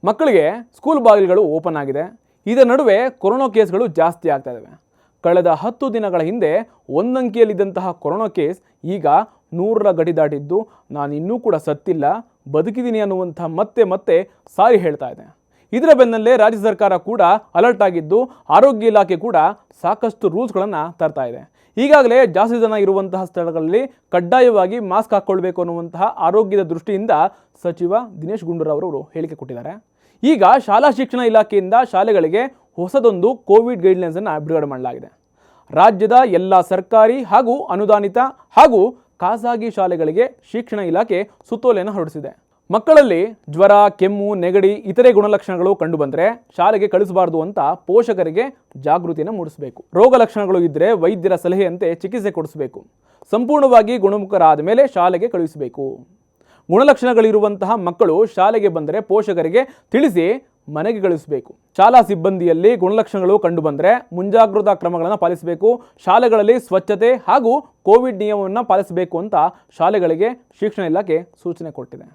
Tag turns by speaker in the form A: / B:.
A: ಮಕ್ಕಳಿಗೆ ಸ್ಕೂಲ್ ಬಾಗಿಲುಗಳು ಓಪನ್ ಆಗಿದೆ. ಇದರ ನಡುವೆ ಕೊರೋನಾ ಕೇಸ್ಗಳು ಜಾಸ್ತಿ ಆಗ್ತಾ ಇದ್ದಾವೆ. ಕಳೆದ 10 ದಿನಗಳ ಹಿಂದೆ ಒಂದಂಕಿಯಲ್ಲಿದ್ದಂತಹ ಕೊರೋನಾ ಕೇಸ್ ಈಗ 100ರ ಗಡಿ ದಾಟಿದ್ದು, ನಾನು ಇನ್ನೂ ಕೂಡ ಸತ್ತಿಲ್ಲ, ಬದುಕಿದ್ದೀನಿ ಅನ್ನುವಂಥ ಮತ್ತೆ ಸಾರಿ ಹೇಳ್ತಾ ಇದೆ. ಇದರ ಬೆನ್ನಲ್ಲೇ ರಾಜ್ಯ ಸರ್ಕಾರ ಕೂಡ ಅಲರ್ಟ್ ಆಗಿದ್ದು, ಆರೋಗ್ಯ ಇಲಾಖೆ ಕೂಡ ಸಾಕಷ್ಟು ರೂಲ್ಸ್ಗಳನ್ನು ತರ್ತಾ ಇದೆ. ಈಗಾಗಲೇ ಜಾಸ್ತಿ ಜನ ಇರುವಂತಹ ಸ್ಥಳಗಳಲ್ಲಿ ಕಡ್ಡಾಯವಾಗಿ ಮಾಸ್ಕ್ ಹಾಕ್ಕೊಳ್ಬೇಕು ಅನ್ನುವಂತಹ ಆರೋಗ್ಯದ ದೃಷ್ಟಿಯಿಂದ ಸಚಿವ ದಿನೇಶ್ ಗುಂಡೂರಾವ್ ಅವರು ಹೇಳಿಕೆ ಕೊಟ್ಟಿದ್ದಾರೆ. ಈಗ ಶಾಲಾ ಶಿಕ್ಷಣ ಇಲಾಖೆಯಿಂದ ಶಾಲೆಗಳಿಗೆ ಹೊಸದೊಂದು ಕೋವಿಡ್ ಗೈಡ್ಲೈನ್ಸ್ ಅನ್ನು ಬಿಡುಗಡೆ ಮಾಡಲಾಗಿದೆ. ರಾಜ್ಯದ ಎಲ್ಲ ಸರ್ಕಾರಿ ಹಾಗೂ ಅನುದಾನಿತ ಹಾಗೂ ಖಾಸಗಿ ಶಾಲೆಗಳಿಗೆ ಶಿಕ್ಷಣ ಇಲಾಖೆ ಸುತ್ತೋಲೆಯನ್ನು ಹೊರಡಿಸಿದೆ. ಮಕ್ಕಳಲ್ಲಿ ಜ್ವರ, ಕೆಮ್ಮು, ನೆಗಡಿ, ಇತರೆ ಗುಣಲಕ್ಷಣಗಳು ಕಂಡುಬಂದರೆ ಶಾಲೆಗೆ ಕಳಿಸಬಾರದು ಅಂತ ಪೋಷಕರಿಗೆ ಜಾಗೃತಿಯನ್ನು ಮೂಡಿಸಬೇಕು. ರೋಗ ಲಕ್ಷಣಗಳು ಇದ್ದರೆ ವೈದ್ಯರ ಸಲಹೆಯಂತೆ ಚಿಕಿತ್ಸೆ ಕೊಡಿಸಬೇಕು. ಸಂಪೂರ್ಣವಾಗಿ ಗುಣಮುಖರಾದ ಮೇಲೆ ಶಾಲೆಗೆ ಕಳುಹಿಸಬೇಕು. ಗುಣಲಕ್ಷಣಗಳಿರುವಂತಹ ಮಕ್ಕಳು ಶಾಲೆಗೆ ಬಂದರೆ ಪೋಷಕರಿಗೆ ತಿಳಿಸಿ ಮನೆಗೆ ಕಳಿಸಬೇಕು. ಶಾಲಾ ಸಿಬ್ಬಂದಿಯಲ್ಲಿ ಗುಣಲಕ್ಷಣಗಳು ಕಂಡುಬಂದರೆ ಮುಂಜಾಗ್ರತಾ ಕ್ರಮಗಳನ್ನು ಪಾಲಿಸಬೇಕು. ಶಾಲೆಗಳಲ್ಲಿ ಸ್ವಚ್ಛತೆ ಹಾಗೂ ಕೋವಿಡ್ ನಿಯಮವನ್ನು ಪಾಲಿಸಬೇಕು ಅಂತ ಶಾಲೆಗಳಿಗೆ ಶಿಕ್ಷಣ ಇಲಾಖೆ ಸೂಚನೆ ಕೊಟ್ಟಿದೆ.